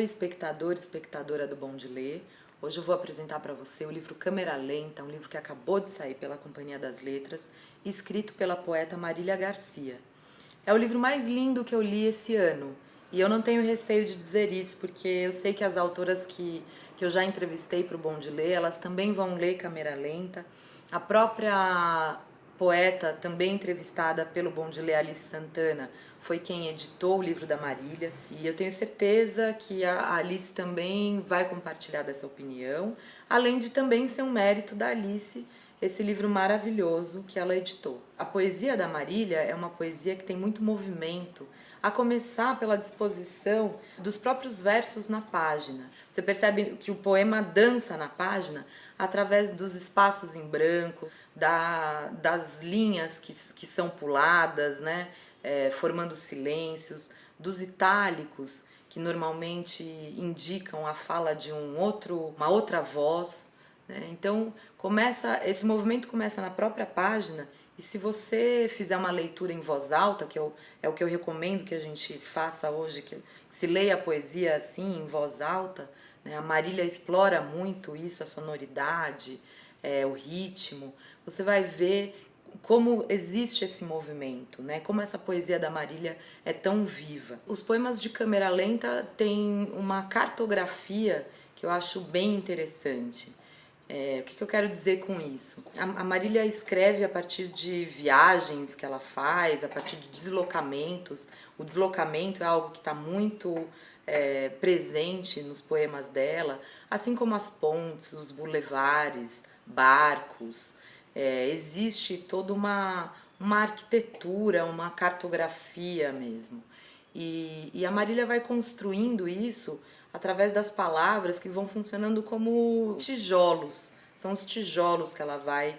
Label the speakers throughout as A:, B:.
A: Oi, espectador, espectadora do Bom de Ler. Hoje eu vou apresentar para você o livro Câmera Lenta, um livro que acabou de sair pela Companhia das Letras, escrito pela poeta Marília Garcia. É o livro mais lindo que eu li esse ano, e eu não tenho receio de dizer isso, porque eu sei que as autoras que eu já entrevistei para o Bom de Ler, elas também vão ler Câmera Lenta. A própria poeta, também entrevistada pelo Bom de Ler, Alice Santana, foi quem editou o livro da Marília, e eu tenho certeza que a Alice também vai compartilhar dessa opinião, além de também ser um mérito da Alice esse livro maravilhoso que ela editou. A poesia da Marília é uma poesia que tem muito movimento, a começar pela disposição dos próprios versos na página. Você percebe que o poema dança na página através dos espaços em branco, das linhas que são puladas, né? Formando silêncios, dos itálicos que normalmente indicam a fala de uma outra voz, né? Então esse movimento começa na própria página, e se você fizer uma leitura em voz alta, é o que eu recomendo que a gente faça hoje, que se leia a poesia assim em voz alta, né? A Marília explora muito isso, a sonoridade, o ritmo. Você vai ver como existe esse movimento, né? Como essa poesia da Marília é tão viva. Os poemas de câmera lenta têm uma cartografia que eu acho bem interessante. O que eu quero dizer com isso? A Marília escreve a partir de viagens que ela faz, a partir de deslocamentos. O deslocamento é algo que está muito presente nos poemas dela, assim como as pontes, os bulevares, barcos. Existe toda uma arquitetura, uma cartografia mesmo. E a Marília vai construindo isso através das palavras que vão funcionando como tijolos. São os tijolos que ela vai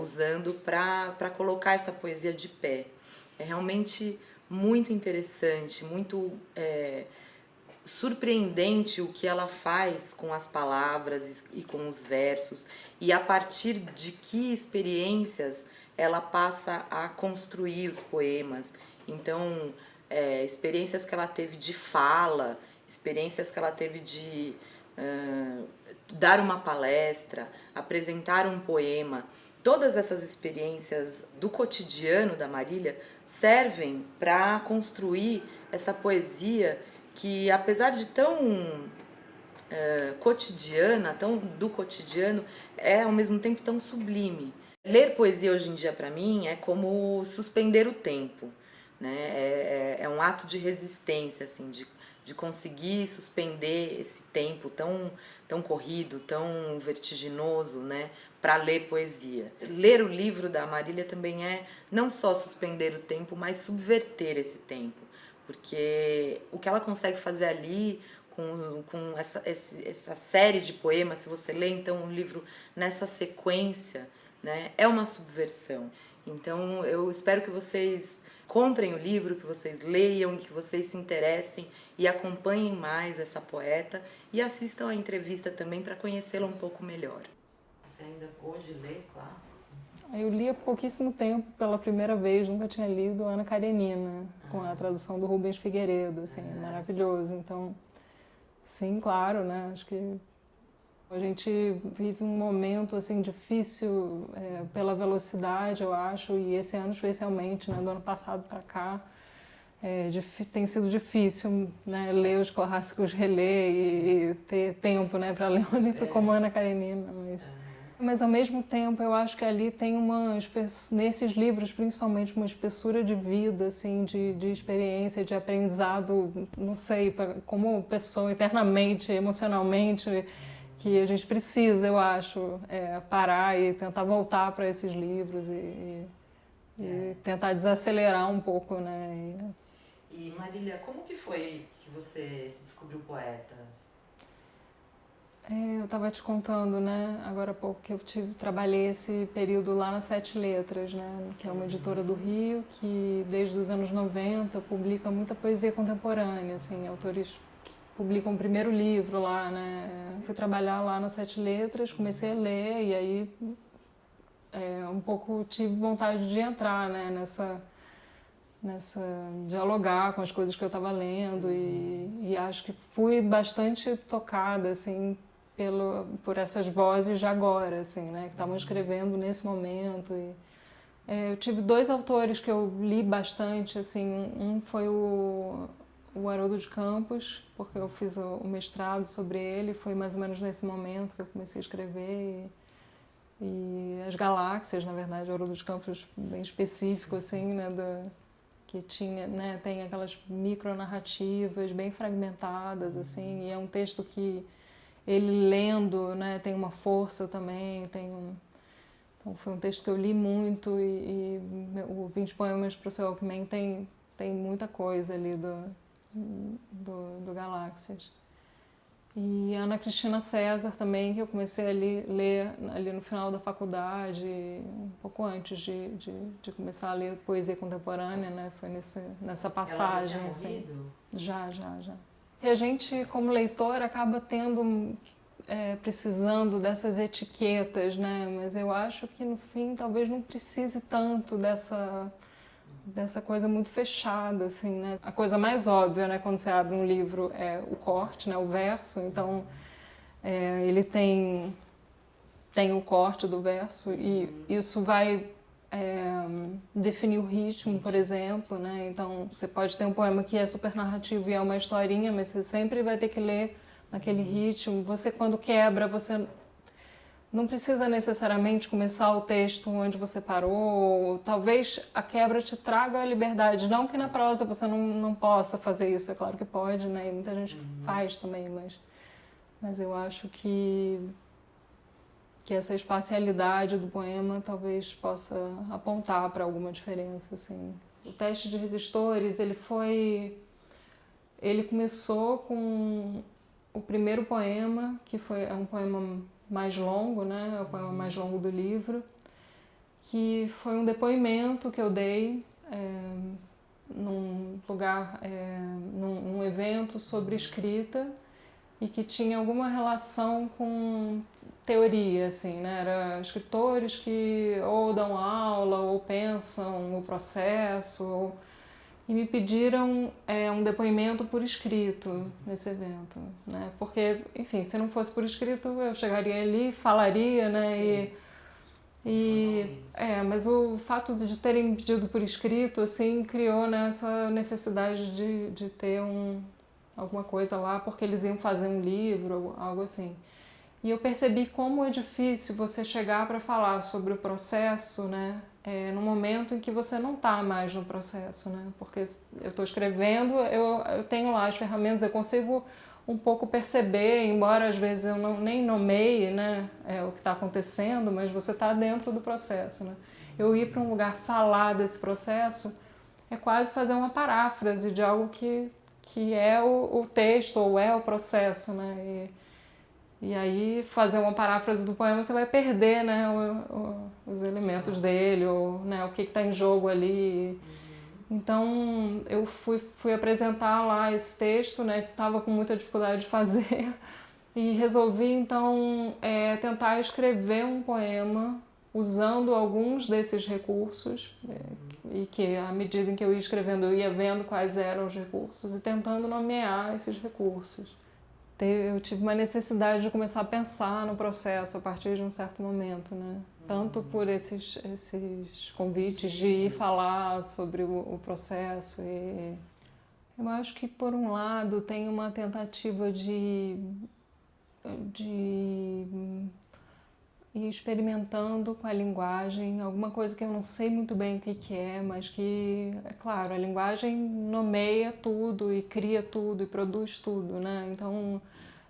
A: usando para colocar essa poesia de pé. É realmente muito interessante, muito surpreendente o que ela faz com as palavras e com os versos, e a partir de que experiências ela passa a construir os poemas. Então, experiências que ela teve de fala, experiências que ela teve de dar uma palestra, apresentar um poema. Todas essas experiências do cotidiano da Marília servem para construir essa poesia que, apesar de tão cotidiana, tão do cotidiano, é ao mesmo tempo tão sublime. Ler poesia hoje em dia para mim é como suspender o tempo, né? É um ato de resistência, assim, de conseguir suspender esse tempo tão corrido, tão vertiginoso, né, para ler poesia. Ler o livro da Marília também é não só suspender o tempo, mas subverter esse tempo, porque o que ela consegue fazer ali com essa série de poemas, se você lê então o livro nessa sequência, né, é uma subversão. Então eu espero que vocês comprem o livro, que vocês leiam, que vocês se interessem e acompanhem mais essa poeta e assistam a entrevista também para conhecê-la um pouco melhor. Você ainda hoje lê clássico?
B: Eu li há pouquíssimo tempo, pela primeira vez, nunca tinha lido Ana Karenina, com a tradução do Rubens Figueiredo, assim, maravilhoso. Então, sim, claro, né? Acho que a gente vive um momento assim difícil pela velocidade, eu acho, e esse ano especialmente, né, do ano passado para cá, tem sido difícil, né, ler os clássicos, reler e ter tempo, né, para ler um livro como Ana Karenina. Mas ao mesmo tempo eu acho que ali tem nesses livros principalmente uma espessura de vida, assim, de experiência, de aprendizado, não sei, como pessoa internamente, emocionalmente, que a gente precisa, eu acho, parar e tentar voltar para esses livros e tentar desacelerar um pouco, né?
A: E Marília, como que foi que você se descobriu poeta?
B: Eu estava te contando, né, agora há pouco que eu trabalhei esse período lá na Sete Letras, né, que é uma editora do Rio que desde os anos 90 publica muita poesia contemporânea, assim, autores que publicam o primeiro livro lá, né. Fui trabalhar lá na Sete Letras, comecei a ler e aí um pouco tive vontade de entrar, né, nessa dialogar com as coisas que eu estava lendo e acho que fui bastante tocada assim por essas vozes de agora, assim, né, que estavam escrevendo nesse momento. Eu tive dois autores que eu li bastante, assim, um foi o Haroldo de Campos, porque eu fiz o mestrado sobre ele, foi mais ou menos nesse momento que eu comecei a escrever. E as galáxias, na verdade, o Haroldo de Campos bem específico, assim, né, que tinha, né, tem aquelas micronarrativas bem fragmentadas, assim, e é um texto que ele lendo, né, tem uma força também, então foi um texto que eu li muito e o 20 Poemas para o Seu Walkman tem muita coisa ali do Galáxias. E Ana Cristina César também, que eu comecei a ler ali no final da faculdade, um pouco antes de começar a ler poesia contemporânea, né? Foi nessa passagem.
A: Ela já
B: assim.
A: tinha morrido?
B: Já. E a gente, como leitor, acaba precisando dessas etiquetas, né? Mas eu acho que no fim talvez não precise tanto dessa coisa muito fechada, assim, né? A coisa mais óbvia, né, quando você abre um livro é o corte, né, o verso. Então, ele tem o corte do verso e isso vai definir o ritmo, por exemplo, né? Então, você pode ter um poema que é super narrativo e é uma historinha, mas você sempre vai ter que ler naquele ritmo. Você, quando quebra, você não precisa necessariamente começar o texto onde você parou. Talvez a quebra te traga a liberdade. Não que na prosa você não possa fazer isso, é claro que pode, né? E muita gente faz também, mas eu acho que essa espacialidade do poema talvez possa apontar para alguma diferença, assim. O Teste de Resistores, ele começou com o primeiro poema, que é um poema mais longo, né? É o poema mais longo do livro, que foi um depoimento que eu dei num lugar, num evento sobre escrita e que tinha alguma relação com teoria, assim, né? Era escritores que ou dão aula ou pensam o processo e me pediram um depoimento por escrito nesse evento, né? Porque, enfim, se não fosse por escrito, eu chegaria ali, falaria, né? Mas o fato de terem pedido por escrito, assim, criou nessa necessidade de ter alguma coisa lá, porque eles iam fazer um livro, algo assim. E eu percebi como é difícil você chegar para falar sobre o processo, né? No momento em que você não está mais no processo, né? Porque eu estou escrevendo, eu tenho lá as ferramentas, eu consigo um pouco perceber, embora às vezes eu nem nomeie, né, o que está acontecendo, mas você está dentro do processo, né? Eu ir para um lugar falar desse processo é quase fazer uma paráfrase de algo que é o texto ou é o processo, né? E aí, fazer uma paráfrase do poema, você vai perder, né, os elementos dele, ou, né, o que está em jogo ali. Então, eu fui apresentar lá esse texto, né, estava com muita dificuldade de fazer, e resolvi, então, tentar escrever um poema usando alguns desses recursos, e que, à medida em que eu ia escrevendo, eu ia vendo quais eram os recursos e tentando nomear esses recursos. Eu tive uma necessidade de começar a pensar no processo a partir de um certo momento, né? Tanto por esses convites de ir falar sobre o processo. E eu acho que, por um lado, tem uma tentativa de ir experimentando com a linguagem, alguma coisa que eu não sei muito bem o que é, mas que, é claro, a linguagem nomeia tudo e cria tudo e produz tudo, né? Então,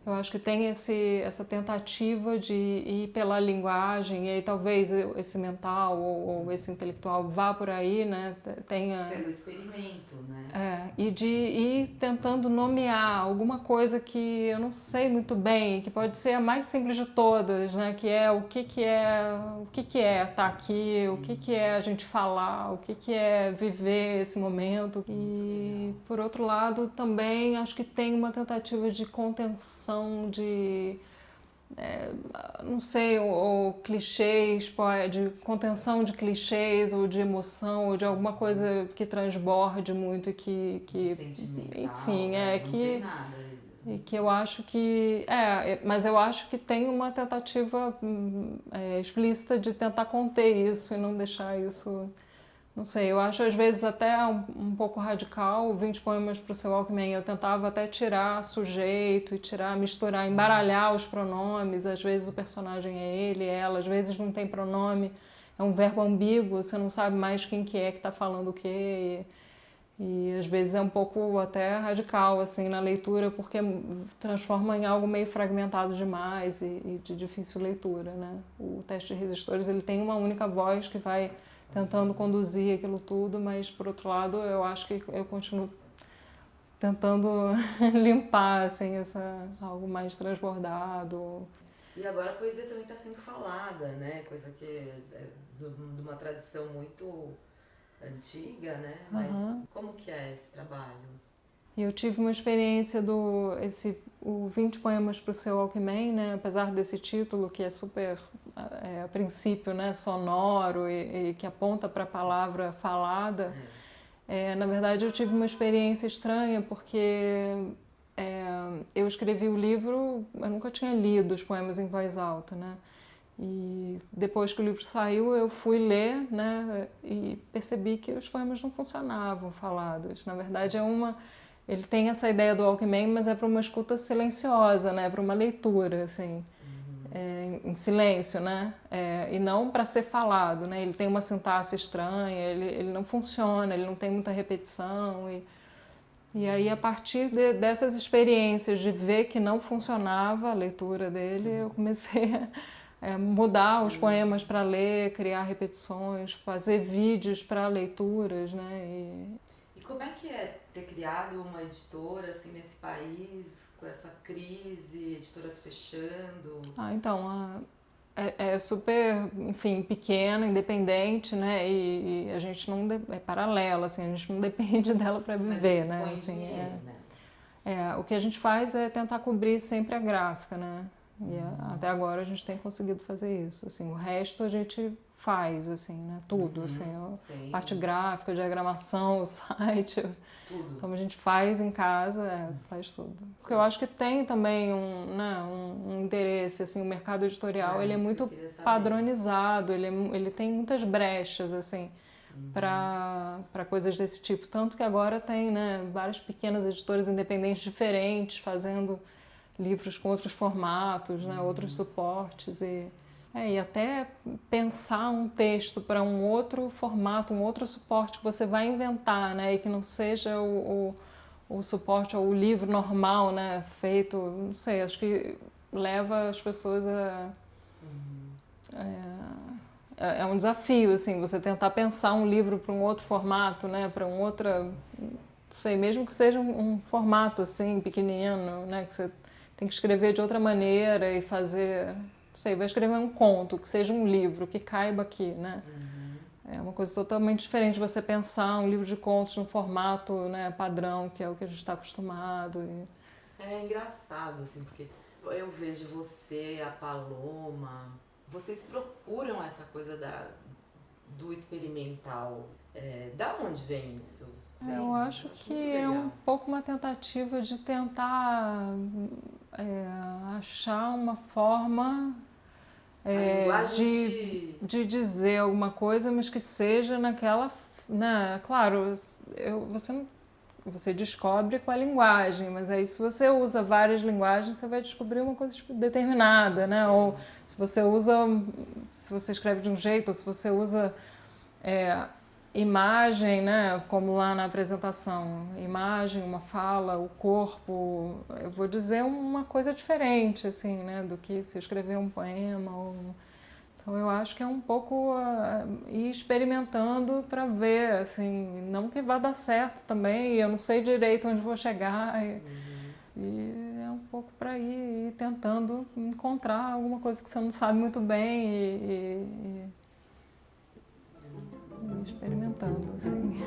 B: eu acho que tem essa tentativa de ir pela linguagem, e aí talvez esse mental ou esse intelectual vá por aí, né?
A: Pelo experimento, né?
B: E de ir tentando nomear alguma coisa que eu não sei muito bem, que pode ser a mais simples de todas, né? Que é o que é estar aqui, o que é a gente falar, o que é viver esse momento. E, por outro lado, também acho que tem uma tentativa de contenção, de não sei, ou clichês, de contenção de clichês, ou de emoção, ou de alguma coisa que transborde muito, enfim,
A: não tem nada.
B: E que eu acho que... mas eu acho que tem uma tentativa explícita de tentar conter isso e não deixar isso... Não sei, eu acho às vezes até um pouco radical, 20 poemas para o seu Walkman. Eu tentava até tirar sujeito e misturar, embaralhar os pronomes. Às vezes o personagem é ele, ela, às vezes não tem pronome, é um verbo ambíguo, você não sabe mais quem que é que está falando o quê. E às vezes é um pouco até radical assim na leitura, porque transforma em algo meio fragmentado demais e de difícil leitura, né? O Teste de Resistores, ele tem uma única voz que vai tentando conduzir aquilo tudo, mas por outro lado eu acho que eu continuo tentando limpar assim algo mais transbordado.
A: E agora a poesia também está sendo falada, né? Coisa que é de uma tradição muito antiga, né? Mas como que é esse trabalho?
B: Eu tive uma experiência o 20 poemas para o seu Walkman, né? Apesar desse título que é super, a princípio, né, sonoro e que aponta para a palavra falada, na verdade eu tive uma experiência estranha porque eu escrevi o livro, eu nunca tinha lido os poemas em voz alta, né? E depois que o livro saiu, eu fui ler, né, e percebi que os poemas não funcionavam falados. Na verdade, ele tem essa ideia do Walkman, mas é para uma escuta silenciosa, né, para uma leitura, assim, em silêncio, né, e não para ser falado, né. Ele tem uma sintaxe estranha, ele não funciona, ele não tem muita repetição e aí, a partir dessas experiências de ver que não funcionava a leitura dele, eu comecei a mudar os poemas para ler, criar repetições, fazer vídeos para leituras, né?
A: E como é que é ter criado uma editora assim nesse país, com essa crise, editoras fechando?
B: Então, é super, enfim, pequena, independente, né? E a gente não... é paralela, assim, a gente não depende dela para viver, né? Assim,
A: dinheiro, né?
B: O que a gente faz é tentar cobrir sempre a gráfica, né? E até agora a gente tem conseguido fazer isso, assim, o resto a gente faz, assim, né, tudo, assim, parte gráfica, diagramação, o site,
A: tudo.
B: Então a gente faz em casa, faz tudo. Porque eu acho que tem também um interesse, assim, o mercado editorial, ele é muito padronizado, ele tem muitas brechas, assim, para coisas desse tipo, tanto que agora tem, né, várias pequenas editoras independentes diferentes fazendo livros com outros formatos, né, outros suportes e até pensar um texto para um outro formato, um outro suporte que você vai inventar, né, e que não seja o suporte ou o livro normal, né, feito, não sei, acho que leva as pessoas é um desafio, assim, você tentar pensar um livro para um outro formato, né, para um outro, não sei, mesmo que seja um formato assim pequenino, né, que você tem que escrever de outra maneira e fazer, não sei, vai escrever um conto, que seja um livro, que caiba aqui, né? É uma coisa totalmente diferente você pensar um livro de contos no formato, né, padrão, que é o que a gente está acostumado.
A: É engraçado, assim, porque eu vejo você, a Paloma, vocês procuram essa coisa do experimental. Da onde vem isso?
B: Eu acho que é um pouco uma tentativa de tentar achar uma forma de dizer alguma coisa, mas que seja naquela... Né? Claro, você descobre com a linguagem, mas aí se você usa várias linguagens, você vai descobrir uma coisa determinada, né? Ou se você escreve de um jeito, ou se você usa... imagem, né, como lá na apresentação, imagem, uma fala, o corpo, eu vou dizer uma coisa diferente, assim, né, do que se eu escrever um poema. Então eu acho que é um pouco ir experimentando para ver, assim, não que vá dar certo também, eu não sei direito onde vou chegar, e é um pouco para ir tentando encontrar alguma coisa que você não sabe muito bem e experimentando, assim.